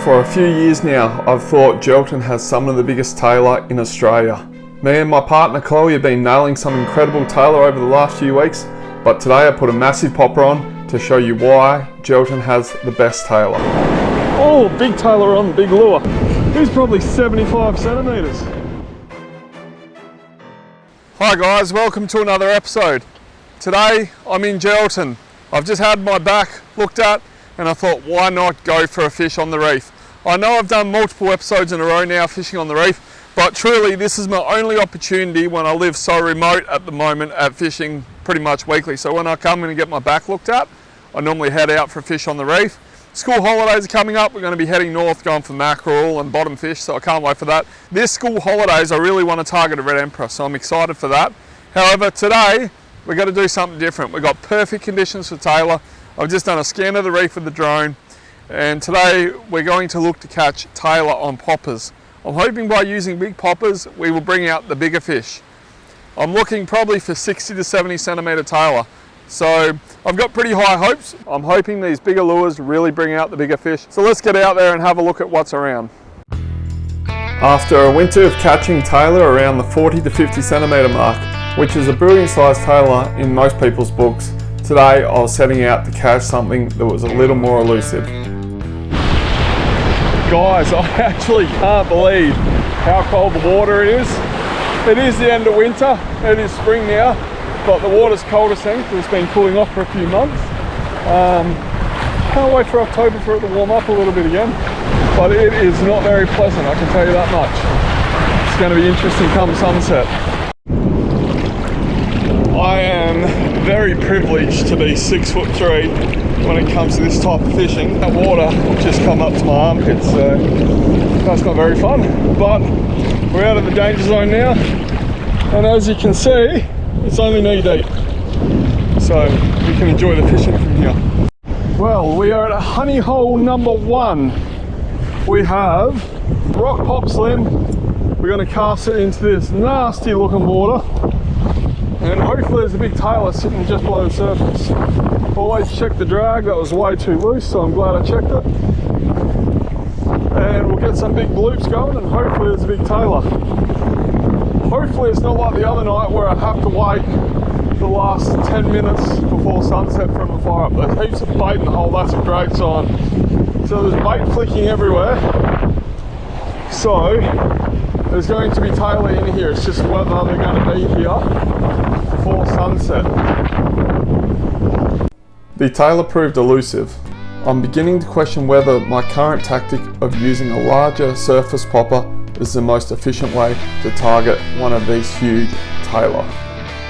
For a few years now, I've thought Geraldton has some of the biggest tailor in Australia. Me and my partner Chloe have been nailing some incredible tailor over the last few weeks, but today I put a massive popper on to show you why Geraldton has the best tailor. Oh, big tailor on, big lure. He's probably 75 centimetres. Hi guys, welcome to another episode. Today I'm in Geraldton. I've just had my back looked at and I thought, why not go for a fish on the reef? I know I've done multiple episodes in a row now fishing on the reef, but truly this is my only opportunity when I live so remote at the moment at fishing pretty much weekly. So when I come in and get my back looked at, I normally head out for a fish on the reef. School holidays are coming up. We're going to be heading north, going for mackerel and bottom fish, so I can't wait for that. This school holidays, I really want to target a red emperor, so I'm excited for that. However, today we're going to do something different. We've got perfect conditions for tailor. I've just done a scan of the reef with the drone, and today we're going to look to catch tailor on poppers. I'm hoping by using big poppers we will bring out the bigger fish. I'm looking probably for 60 to 70 centimetre tailor. So I've got pretty high hopes. I'm hoping these bigger lures really bring out the bigger fish. So let's get out there and have a look at what's around. After a winter of catching tailor around the 40 to 50 centimetre mark, which is a brilliant sized tailor in most people's books, today I was setting out to catch something that was a little more elusive. Guys, I actually can't believe how cold the water is. It is the end of winter, it is spring now, but the water's cold essentially. It's been cooling off for a few months. Can't wait for October for it to warm up a little bit again, but it is not very pleasant, I can tell you that much. It's going to be interesting come sunset. I am very privileged to be 6'3" when it comes to this type of fishing. That water just come up to my armpits, so that's not very fun. But we're out of the danger zone now, and as you can see, it's only knee deep, so we can enjoy the fishing from here. Well, we are at honey hole number 1. We have rock pop slim. We're going to cast it into this nasty looking water, and hopefully there's a big tailor sitting just below the surface. Always check the drag, that was way too loose, so I'm glad I checked it. And we'll get some big bloops going, and hopefully there's a big tailor. Hopefully it's not like the other night where I have to wait the last 10 minutes before sunset for them to fire up. There's heaps of bait in the hole, that's a great sign. So there's bait flicking everywhere. So there's going to be tailor in here, it's just whether they're going to be here before sunset. The tailor proved elusive. I'm beginning to question whether my current tactic of using a larger surface popper is the most efficient way to target one of these huge tailor.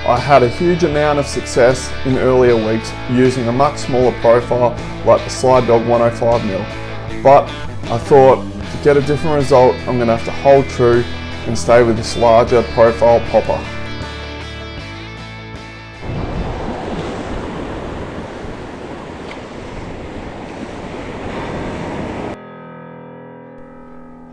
I had a huge amount of success in earlier weeks using a much smaller profile like the Slide Dog 105mm, but I thought to get a different result I'm going to have to hold true and stay with this larger profile popper.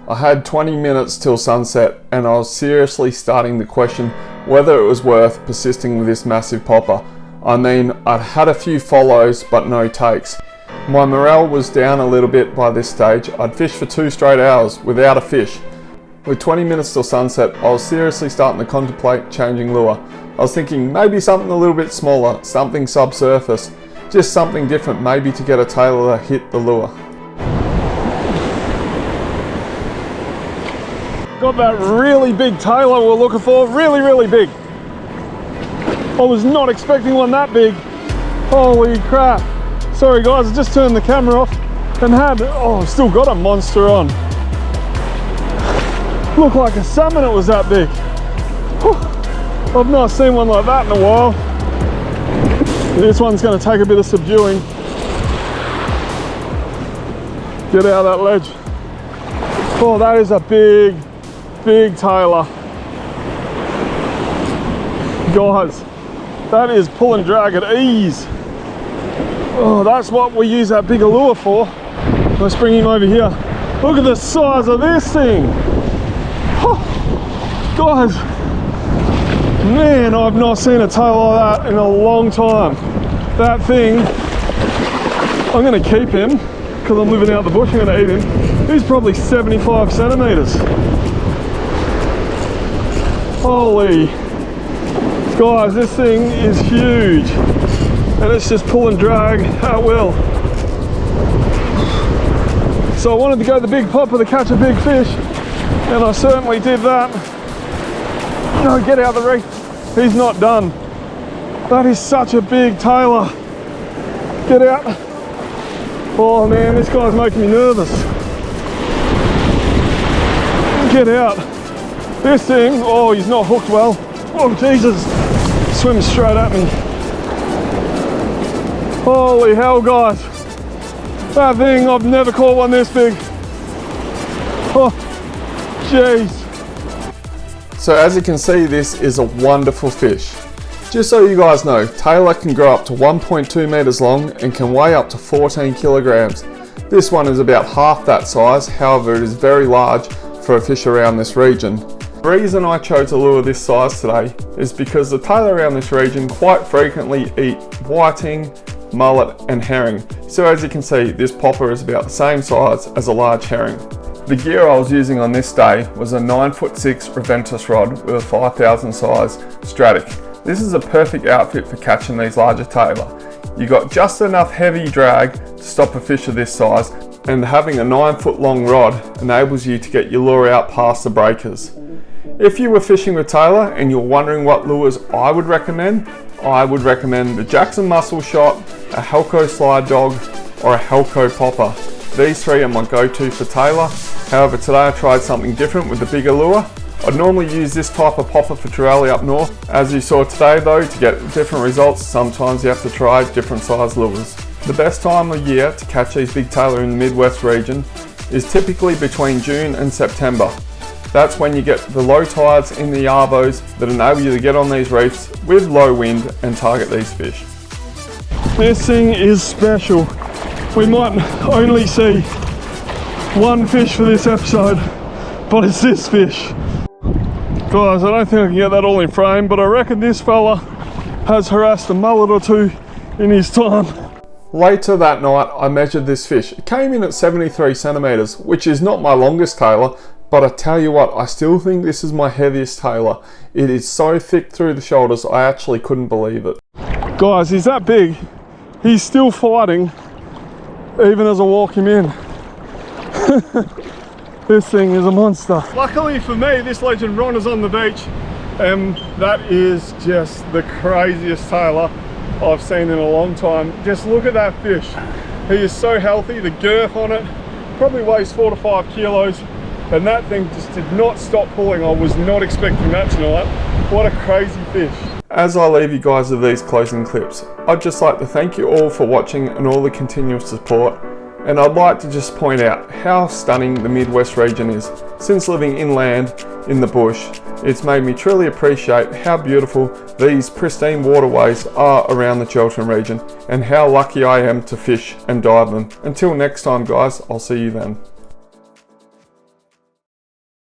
I had 20 minutes till sunset and I was seriously starting to question whether it was worth persisting with this massive popper. I mean, I'd had a few follows but no takes. My morale was down a little bit by this stage. I'd fished for 2 straight hours without a fish. With 20 minutes till sunset, I was seriously starting to contemplate changing lure. I was thinking maybe something a little bit smaller, something subsurface, just something different, maybe to get a tailor to hit the lure. Got that really big tailor we're looking for, really big. I was not expecting one that big. Holy crap. Sorry guys, I just turned the camera off and I've still got a monster on. Looked like a salmon, it was that big. Whew. I've not seen one like that in a while. This one's going to take a bit of subduing. Get out of that ledge. Oh, that is a big tailor. Guys, that is pull and drag at ease. Oh, that's what we use that bigger lure for. Let's bring him over here. Look at the size of this thing. Oh, guys, man, I've not seen a tail like that in a long time. That thing, I'm going to keep him because I'm living out the bush, I'm going to eat him. He's probably 75 centimetres. Holy, guys, this thing is huge, and it's just pull and drag at will. So I wanted to go the big popper to catch a big fish, and I certainly did that. No, get out of the reef. He's not done. That is such a big Tailor. Get out. Oh man, this guy's making me nervous. Get out. This thing, oh, he's not hooked well. Oh Jesus, swims straight at me. Holy hell, guys. That thing, I've never caught one this big. Oh, jeez. So as you can see, this is a wonderful fish. Just so you guys know, Tailor can grow up to 1.2 meters long and can weigh up to 14 kilograms. This one is about half that size, however it is very large for a fish around this region. The reason I chose a lure this size today is because the Tailor around this region quite frequently eat whiting, mullet and herring. So as you can see, this popper is about the same size as a large herring. The gear I was using on this day was a 9'6" Reventus rod with a 5000 size Stratic. This is a perfect outfit for catching these larger Tailor. You got just enough heavy drag to stop a fish of this size, and having a 9-foot long rod enables you to get your lure out past the breakers. If you were fishing with Tailor and you're wondering what lures I would recommend the Jackson Muscle Shot, a Helco Slide Dog or a Helco Popper. These three are my go-to for Tailor. However, today I tried something different with the bigger lure. I'd normally use this type of popper for trevally up north. As you saw today though, to get different results, sometimes you have to try different size lures. The best time of year to catch these big Tailor in the Midwest region is typically between June and September. That's when you get the low tides in the arvos that enable you to get on these reefs with low wind and target these fish. This thing is special. We might only see one fish for this episode, but it's this fish. Guys, I don't think I can get that all in frame, but I reckon this fella has harassed a mullet or two in his time. Later that night, I measured this fish. It came in at 73 centimeters, which is not my longest Tailor, but I tell you what, I still think this is my heaviest Tailor. It is so thick through the shoulders, I actually couldn't believe it. Guys, he's that big. He's still fighting, even as I walk him in. This thing is a monster. Luckily for me, this legend Ron is on the beach. That is just the craziest Tailor I've seen in a long time. Just look at that fish. He is so healthy. The girth on it probably weighs 4 to 5 kilos. And that thing just did not stop pulling. I was not expecting that tonight. What a crazy fish. As I leave you guys with these closing clips, I'd just like to thank you all for watching and all the continuous support. And I'd like to just point out how stunning the Midwest region is. Since living inland in the bush, it's made me truly appreciate how beautiful these pristine waterways are around the Geraldton region and how lucky I am to fish and dive them. Until next time guys, I'll see you then.